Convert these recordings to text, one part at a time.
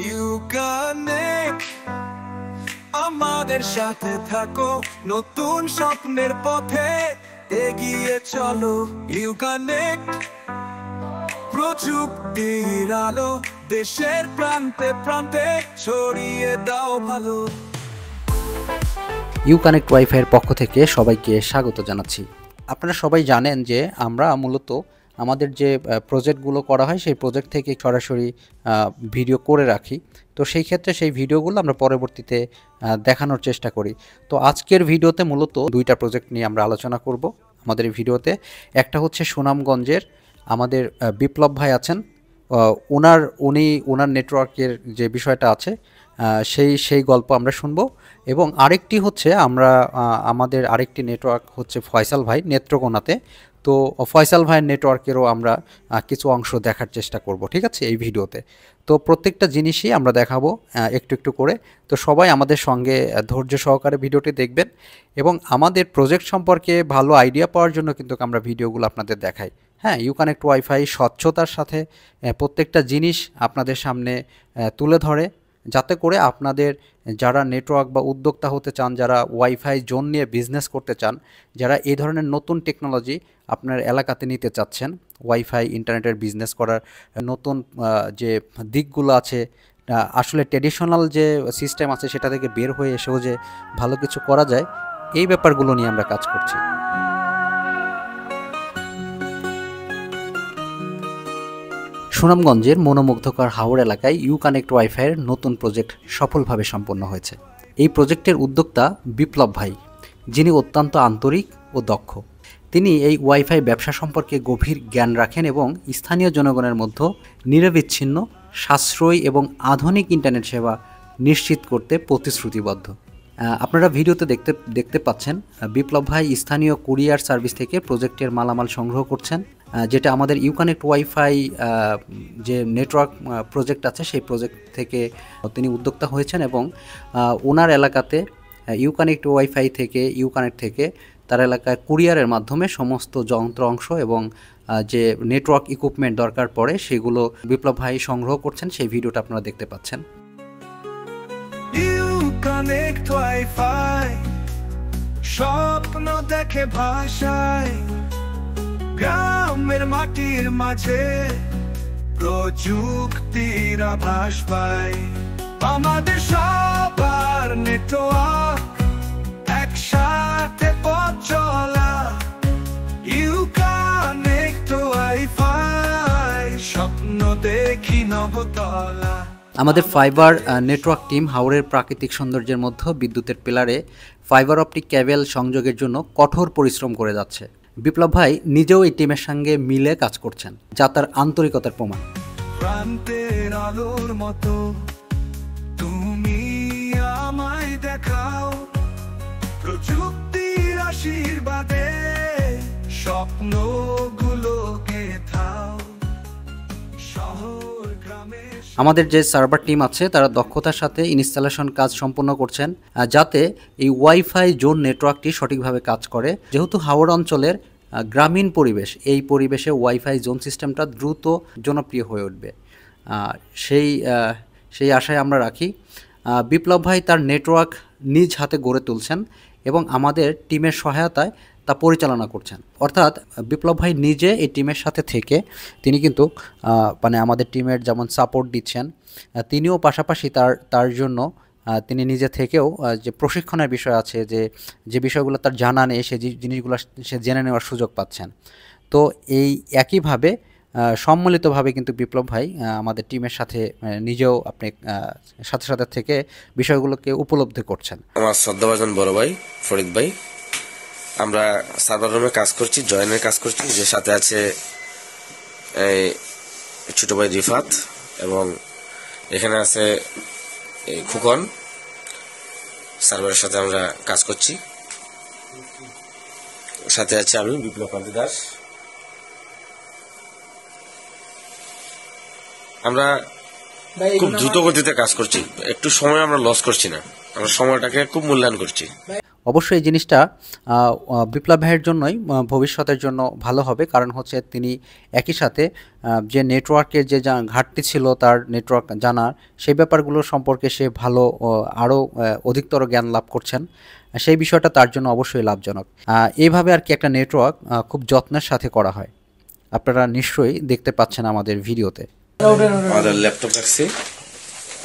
ইউকানেক্ট আমাদের সাথে থাকো, নতুন স্বপ্নের পথে এগিয়ে চলো। ইউকানেক্ট প্রযুক্তির আলো, দেশের প্রান্তে প্রান্তে ছড়িয়ে দাও ভালো। ইউকানেক্ট ওয়াইফাই এর পক্ষ থেকে সবাইকে স্বাগত জানাচ্ছি। আপনারা সবাই জানেন যে আমরা মূলত আমাদের যে প্রজেক্টগুলো করা হয় সেই প্রজেক্ট থেকে সরাসরি ভিডিও করে রাখি। তো সেই ক্ষেত্রে সেই ভিডিওগুলো আমরা পরবর্তীতে দেখানোর চেষ্টা করি। তো আজকের ভিডিওতে মূলত দুইটা প্রজেক্ট নিয়ে আমরা আলোচনা করব আমাদের এই ভিডিওতে। একটা হচ্ছে সুনামগঞ্জের আমাদের বিপ্লব ভাই আছেন, ওনার নেটওয়ার্কের যে বিষয়টা আছে সেই গল্প আমরা শুনবো। এবং আরেকটি হচ্ছে আমাদের আরেকটি নেটওয়ার্ক হচ্ছে ফয়সাল ভাই নেত্রকোনাতে। তো ফয়সাল ভাইয়ের নেটওয়ার্কেরও আমরা কিছু অংশ দেখার চেষ্টা করব, ঠিক আছে, এই ভিডিওতে। তো প্রত্যেকটা জিনিসই আমরা দেখাবো একটু একটু করে। তো সবাই আমাদের সঙ্গে ধৈর্য সহকারে ভিডিওটি দেখবেন এবং আমাদের প্রজেক্ট সম্পর্কে ভালো আইডিয়া পাওয়ার জন্য কিন্তু আমরা ভিডিওগুলো আপনাদের দেখাই। হ্যাঁ, ইউকানেক্ট ওয়াইফাই স্বচ্ছতার সাথে প্রত্যেকটা জিনিস আপনাদের সামনে তুলে ধরে, যাতে করে আপনাদের যারা নেটওয়ার্ক বা উদ্যোক্তা হতে চান, যারা ওয়াইফাই জোন নিয়ে বিজনেস করতে চান, যারা এই ধরনের নতুন টেকনোলজি আপনার এলাকাতে নিতে চাচ্ছেন, ওয়াইফাই ইন্টারনেটের বিজনেস করার নতুন যে দিকগুলো আছে, আসলে ট্র্যাডিশনাল যে সিস্টেম আছে সেটা থেকে বের হয়ে এসেও যে ভালো কিছু করা যায়, এই ব্যাপারগুলো নিয়ে আমরা কাজ করছি। সুনামগঞ্জের মনোমুগ্ধকর হাওড় এলাকায় ইউকানেক্ট ওয়াইফাইয়ের নতুন প্রজেক্ট সফলভাবে সম্পন্ন হয়েছে। এই প্রজেক্টের উদ্যোক্তা বিপ্লব ভাই, যিনি অত্যন্ত আন্তরিক ও দক্ষ। তিনি এই ওয়াইফাই ব্যবসা সম্পর্কে গভীর জ্ঞান রাখেন এবং স্থানীয় জনগণের মধ্যে নিরবিচ্ছিন্ন, সাশ্রয়ী এবং আধুনিক ইন্টারনেট সেবা নিশ্চিত করতে প্রতিশ্রুতিবদ্ধ। আপনারা ভিডিওতে দেখতে পাচ্ছেন বিপ্লব ভাই স্থানীয় কুরিয়ার সার্ভিস থেকে প্রজেক্টের মালামাল সংগ্রহ করছেন, যেটা আমাদের ইউকানেক্ট ওয়াইফাই যে নেটওয়ার্ক প্রজেক্ট আছে সেই প্রজেক্ট থেকে তিনি উদ্যোক্তা হয়েছেন। এবং ওনার এলাকাতে ইউকানেক্ট ওয়াইফাই থেকে তার এলাকায় কুরিয়ারের মাধ্যমে সমস্ত যন্ত্র অংশ এবং যে নেটওয়ার্ক ইকুইপমেন্ট দরকার পড়ে সেগুলো বিপ্লব ভাই সংগ্রহ করছেন। সেই ভিডিওটা আপনারা দেখতে পাচ্ছেন। ইউকানেক্ট ওয়াইফাই স্বপ্ন দেখে ভাষায়, গ্রামের মাটির মাঝে প্রযুক্তির আভাস পায়। আমাদের সবার নেটওয়ার্ক একসাথে পথ চলা। ইউকানেক্ট ওয়াইফাই স্বপ্ন দেখি নবতলা। আমাদের ফাইবার নেটওয়ার্ক টিম হাওড়ের প্রাকৃতিক সৌন্দর্যের মধ্যে বিদ্যুতের পিলারে ফাইবার অপটিক কেবল সংযোগের জন্য কঠোর পরিশ্রম করে যাচ্ছে। বিপ্লব ভাই নিজেও এই টিমের সঙ্গে মিলে কাজ করছেন, যা তার আন্তরিকতার প্রমাণ। প্রান্তের আলোর মতো তুমি আমায় দেখাও, প্রযুক্তির আশীর্বাদে স্বপ্নগুলোকে থাও। শহর গ্রামে আমাদের যে সার্ভার টিম আছে তারা দক্ষতার সাথে ইনস্টলেশন কাজ সম্পন্ন করছেন, যাতে এই ওয়াইফাই জোন নেটওয়ার্কটি সঠিকভাবে কাজ করে। যেহেতু হাওড় অঞ্চলের গ্রামীণ পরিবেশ, এই পরিবেশে ওয়াইফাই জোন সিস্টেমটা দ্রুত জনপ্রিয় হয়ে উঠবে, সেই আশায় আমরা রাখি। বিপ্লব ভাই তার নেটওয়ার্ক নিজ হাতে গড়ে তুলছেন এবং আমাদের টিমের সহায়তায় তা পরিচালনা করছেন। অর্থাৎ বিপ্লব ভাই নিজে এই টিমের সাথে থেকে তিনি কিন্তু আমাদের টিমের যেমন সাপোর্ট দিচ্ছেন, তিনিও পাশাপাশি তার জন্য তিনি নিজে থেকেও যে প্রশিক্ষণের বিষয় আছে, যে বিষয়গুলো তার জানা নেই সেই জিনিসগুলো সে জেনে নেওয়ার সুযোগ পাচ্ছেন। তো এই একইভাবে সম্মিলিতভাবে কিন্তু বিপ্লব ভাই আমাদের টিমের সাথে নিজেও সাথে থেকে বিষয়গুলোকে উপলব্ধি করছেন। আমার শ্রদ্ধাভাজন বড় ভাই ফরিদ ভাই, আমরা সার্ভার রুমে কাজ করছি, জয়েনের কাজ করছি, যে সাথে আছে ছোট ভাই রিফাত এবং এখানে আছে খুকন। সার্ভারের সাথে আমরা কাজ করছি, সাথে আছে আমি বিপ্লব কান্তি দাস। আমরা খুব দ্রুত গতিতে কাজ করছি, একটু সময় আমরা লস করছি না, আমরা সময়টাকে খুব মূল্যায়ন করছি। অবশ্যই এই জিনিসটা বিপ্লব ভাইয়ের জন্যই ভবিষ্যতের জন্য ভালো হবে, কারণ হচ্ছে তিনি একই সাথে যে নেটওয়ার্কের যে ঘাটতি ছিল তার নেটওয়ার্ক জানার সেই ব্যাপারগুলো সম্পর্কে সে ভালো আরও অধিকতর জ্ঞান লাভ করছেন। সেই বিষয়টা তার জন্য অবশ্যই লাভজনক। এইভাবে আর কি একটা নেটওয়ার্ক খুব যত্নের সাথে করা হয়, আপনারা নিশ্চয়ই দেখতে পাচ্ছেন আমাদের ভিডিওতে। আমাদের ল্যাপটপ রাখছি,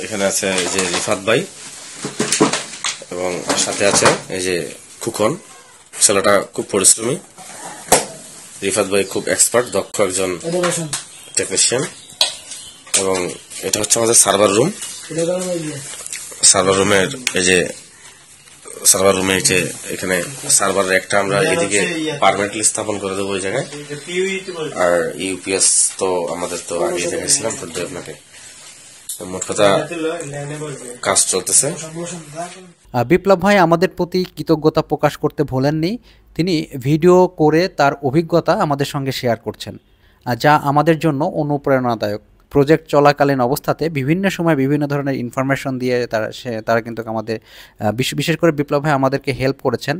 এখানে আছে এই যে রিফাত ভাই এবং সাথে আছে এই যে খুকন। ছেলেটা খুব পরিশ্রমী, রিফাত ভাই খুব এক্সপার্ট, দক্ষ একজন টেকনিশিয়ান। এবং এটা হচ্ছে আমাদের সার্ভার রুম। সার্ভার রুমের এই যে এখানে সার্ভারের একটা আমরা এদিকে পার্মানেন্টলি স্থাপন করে দেবো ওই জায়গায়। আর ইউপিএস তো আমাদের তো আগে দেখাইছিলাম আপনাকে। মোট কথা কাজ চলতেছে। বিপ্লব ভাই আমাদের প্রতি কৃতজ্ঞতা প্রকাশ করতে ভোলেননি। তিনি ভিডিও করে তার অভিজ্ঞতা আমাদের সঙ্গে শেয়ার করছেন, যা আমাদের জন্য অনুপ্রেরণাদায়ক। প্রজেক্ট চলাকালীন অবস্থাতে বিভিন্ন সময় বিভিন্ন ধরনের ইনফরমেশন দিয়ে তারা কিন্তু আমাদের বিশেষ করে বিপ্লব ভাই আমাদেরকে হেল্প করেছেন।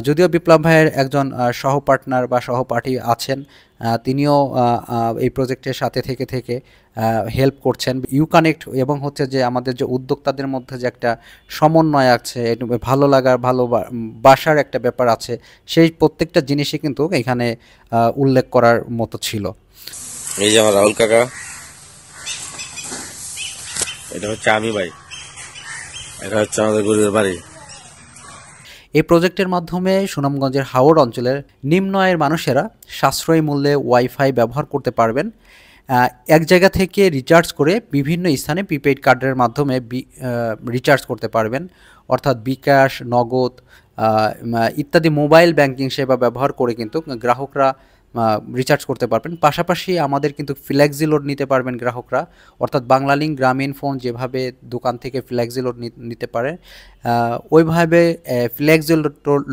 যদিও বিপ্লব ভাইয়ের একজন সহপার্টনার বা সহপাঠী আছেন, তিনিও এই প্রজেক্টের সাথে থেকে হেল্প করছেন। ইউকানেক্ট এবং হচ্ছে যে আমাদের যে উদ্যোক্তাদের মধ্যে যে একটা সমন্বয় আছে, ভালো লাগার ভালোবাসার একটা ব্যাপার আছে, সেই প্রত্যেকটা জিনিসই কিন্তু এখানে উল্লেখ করার মতো ছিল। এই যে আমার রাহুল কাকা, এটা হচ্ছে আমি ভাই, এটা হচ্ছে আমাদের গরিবের বাড়ি। এই প্রজেক্টের মাধ্যমে সুনামগঞ্জের হাওড় অঞ্চলের নিম্ন আয়ের মানুষেরা সাশ্রয়ী মূল্যে ওয়াইফাই ব্যবহার করতে পারবেন। এক জায়গা থেকে রিচার্জ করে বিভিন্ন স্থানে প্রিপেইড কার্ডের মাধ্যমে রিচার্জ করতে পারবেন, অর্থাৎ বিকাশ, নগদ ইত্যাদি মোবাইল ব্যাংকিং সেবা ব্যবহার করে কিন্তু গ্রাহকরা রিচার্জ করতে পারবেন। পাশাপাশি আমাদের কিন্তু ফ্লেক্সি লোড নিতে পারবেন গ্রাহকরা, অর্থাৎ বাংলালিংক গ্রামীণ ফোন যেভাবে দোকান থেকে ফ্লেক্সি লোড নিতে পারে ওইভাবে ফ্লেক্সি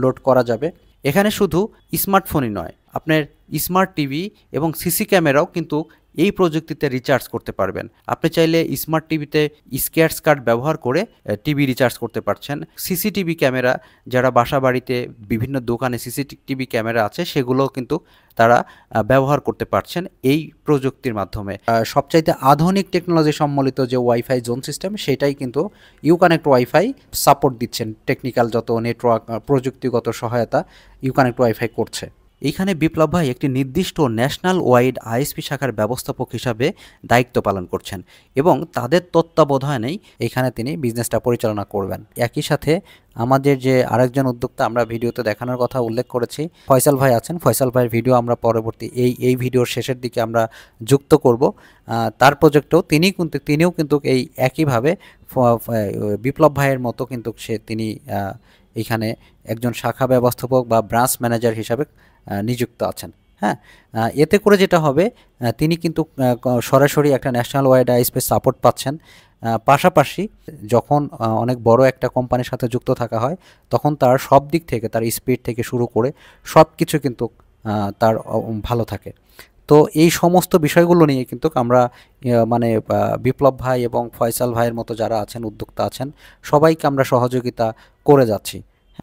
লোড করা যাবে। এখানে শুধু স্মার্টফোনই নয়, আপনার স্মার্ট টিভি এবং সিসি ক্যামেরাও কিন্তু এই প্রযুক্তিতে রিচার্জ করতে পারবেন। আপনি চাইলে স্মার্ট টিভিতে স্ক্র্যাচ কার্ড ব্যবহার করে টিভি রিচার্জ করতে পারছেন। সিসিটিভি ক্যামেরা, যারা বাসা বাড়িতে বিভিন্ন দোকানে সিসিটিভি ক্যামেরা আছে সেগুলোও কিন্তু তারা ব্যবহার করতে পারছেন এই প্রযুক্তির মাধ্যমে। সবচাইতে আধুনিক টেকনোলজি সম্বলিত যে ওয়াইফাই জোন সিস্টেম, সেটাই কিন্তু ইউকানেক্ট ওয়াইফাই সাপোর্ট দিচ্ছেন। টেকনিক্যাল যত নেটওয়ার্ক প্রযুক্তিগত সহায়তা ইউকানেক্ট ওয়াইফাই করছে। এইখানে বিপ্লব ভাই একটি নির্দিষ্ট ন্যাশনাল ওয়াইড আইএসপি শাখার ব্যবস্থাপক হিসাবে দায়িত্ব পালন করছেন এবং তাদের তত্ত্বাবধানেই এখানে তিনি বিজনেসটা পরিচালনা করবেন। একই সাথে আমাদের যে আরেকজন উদ্যোক্তা আমরা ভিডিওতে দেখানোর কথা উল্লেখ করেছি, ফয়সাল ভাই আছেন। ফয়সাল ভাইয়ের ভিডিও আমরা পরবর্তী এই ভিডিওর শেষের দিকে আমরা যুক্ত করব। তার প্রজেক্টেও তিনিও কিন্তু এই একইভাবে বিপ্লব ভাইয়ের মতো কিন্তু তিনি এখানে একজন শাখা ব্যবস্থাপক বা ব্রাঞ্চ ম্যানেজার হিসাবে নিযুক্ত আছেন। হ্যাঁ, এতে করে যেটা হবে, তিনি কিন্তু সরাসরি একটা ন্যাশনাল ওয়াইড আইএসপি সাপোর্ট পাচ্ছেন। পাশাপাশি যখন অনেক বড় একটা কোম্পানির সাথে যুক্ত থাকা হয়, তখন তার সব দিক থেকে, তার স্পিড থেকে শুরু করে সব কিছু কিন্তু তার ভালো থাকে। তো এই সমস্ত বিষয়গুলো নিয়ে কিন্তু আমরা মানে বিপ্লব ভাই এবং ফয়সাল ভাইয়ের মতো যারা আছেন, উদ্যোক্তা আছেন, সবাইকে আমরা সহযোগিতা করে যাচ্ছি।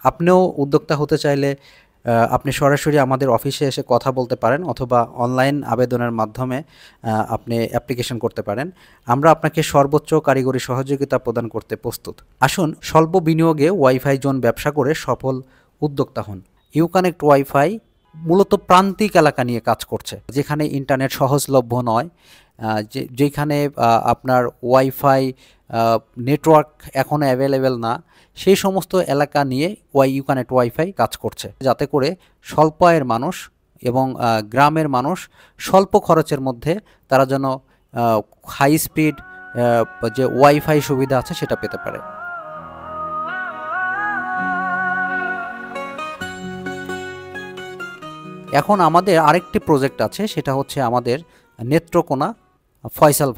আপনিও উদ্যোক্তা হতে চাইলে আপনি সরাসরি আমাদের অফিসে এসে কথা বলতে পারেন, অথবা অনলাইন আবেদনের মাধ্যমে আপনি অ্যাপ্লিকেশন করতে পারেন। আমরা আপনাকে সর্বোচ্চ কারিগরি সহযোগিতা প্রদান করতে প্রস্তুত। আসুন স্বল্প বিনিয়োগে ওয়াইফাই জোন ব্যবসা করে সফল উদ্যোক্তা হন। ইউকানেক্ট ওয়াইফাই মূলত প্রান্তিক এলাকা নিয়ে কাজ করছে, যেখানে ইন্টারনেট সহজলভ্য নয়, যেখানে আপনার ওয়াইফাই নেটওয়ার্ক এখনও অ্যাভেলেবেল না, সেই সমস্ত এলাকা নিয়ে ইউকানেক্ট ওয়াইফাই কাজ করছে, যাতে করে স্বল্প আয়ের মানুষ এবং গ্রামের মানুষ স্বল্প খরচের মধ্যে তারা যেন হাই স্পিড যে ওয়াইফাই সুবিধা আছে সেটা পেতে পারে। এখন আমাদের আরেকটি প্রজেক্ট আছে, সেটা হচ্ছে আমাদের নেত্রকোনা ফয়সাল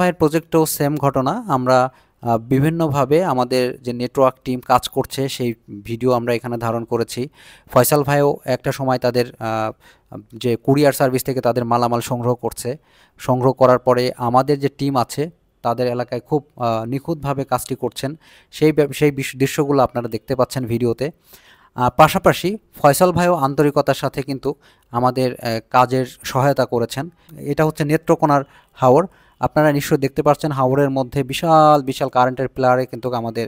ভাইয়ের প্রজেক্টেও সেম ঘটনা। আমরা বিভিন্নভাবে আমাদের যে নেটওয়ার্ক টিম কাজ করছে সেই ভিডিও আমরা এখানে ধারণ করেছি। ফয়সাল ভাইও একটা সময় তাদের যে কুরিয়ার সার্ভিস থেকে তাদের মালামাল সংগ্রহ করার পরে আমাদের যে টিম আছে তাদের এলাকায় খুব নিখুঁতভাবে কাজটি করছেন, সেই দৃশ্যগুলো আপনারা দেখতে পাচ্ছেন ভিডিওতে। পাশাপাশি ফয়সাল ভাইও আন্তরিকতার সাথে কিন্তু আমাদের কাজের সহায়তা করেছেন। এটা হচ্ছে নেত্রকোনার হাওর, আপনারা নিশ্চয়ই দেখতে পাচ্ছেন হাওরের মধ্যে বিশাল বিশাল কারেন্টের প্লেয়ারে কিন্তু আমাদের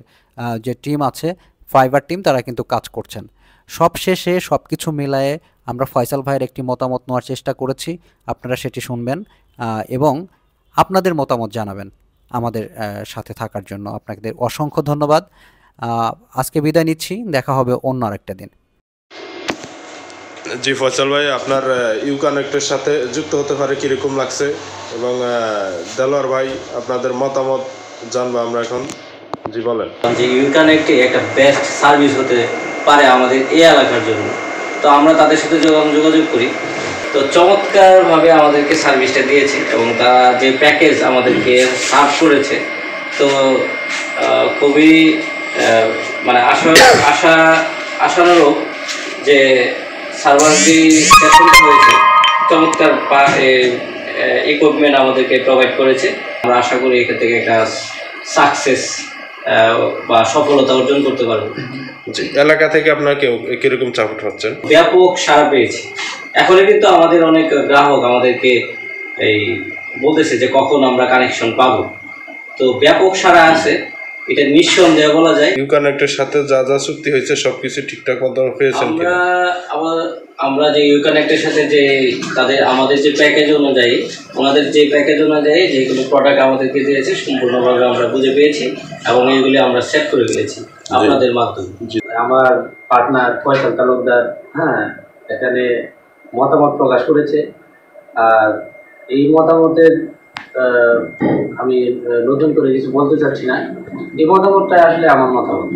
যে টিম আছে ফাইবার টিম, তারা কিন্তু কাজ করছেন। সব শেষে সব কিছু মিলায়ে আমরা ফয়সাল ভাইয়ের একটি মতামত নেওয়ার চেষ্টা করেছি, আপনারা সেটি শুনবেন এবং আপনাদের মতামত জানাবেন। আমাদের সাথে থাকার জন্য আপনাদের অসংখ্য ধন্যবাদ। আজকে বিদায় নিচ্ছি, দেখা হবে অন্য আরেকটা দিন। জি ফয়সাল ভাই, আপনার ইউকানেক্টের সাথে যুক্ত হতে পারে কীরকম লাগছে, এবং দেলোয়ার ভাই আপনাদের মতামত জানবো আমরা এখন। জি বলেন। যে ইউকানেক্টে একটা বেস্ট সার্ভিস হতে পারে আমাদের এই এলাকার জন্য, তো আমরা তাদের সাথে যোগাযোগ করি। তো চমৎকারভাবে আমাদেরকে সার্ভিসটা দিয়েছে এবং তারা যে প্যাকেজ আমাদেরকে সার্ভ করেছে, তো খুবই মানে আশানুরূপ যে সার্ভারটি সেশনটা হয়েছে, চমৎকার ইকুইপমেন্ট আমাদেরকে প্রোভাইড করেছে। আমরা আশা করি এখান থেকে একটা সাকসেস বা সফলতা অর্জন করতে পারবো। এলাকা থেকে আপনার কিরকম সাপোর্ট হচ্ছেন? ব্যাপক সাড়া পেয়েছি। এখনই কিন্তু আমাদের অনেক গ্রাহক আমাদেরকে এই বলতেছে যে কখন আমরা কানেকশন পাবো, তো ব্যাপক সাড়া আছে, এটা নিঃসন্দেহে বলা যায়। ইউকানেক্টের সাথে যা যা চুক্তি হয়েছে সবকিছু ঠিকঠাক মতো পেয়েছেন? আমরা যে ইউকানেক্টের সাথে যে আমাদের যে প্যাকেজ অনুযায়ী, ওনাদের যে প্যাকেজ অনুযায়ী যেগুলো প্রোডাক্ট আমাদেরকে দিয়েছে সম্পূর্ণভাবে আমরা বুঝে পেয়েছি এবং এইগুলি আমরা সেট করে ফেলেছি আপনাদের মাধ্যমে। আমার পার্টনার ফয়সাল তালুকদার এখানে মতামত প্রকাশ করেছে, আর এই মতামতের আমি নতুন করে কিছু বলতে চাচ্ছি না। এই মতামতটা আসলে আমার মতামত।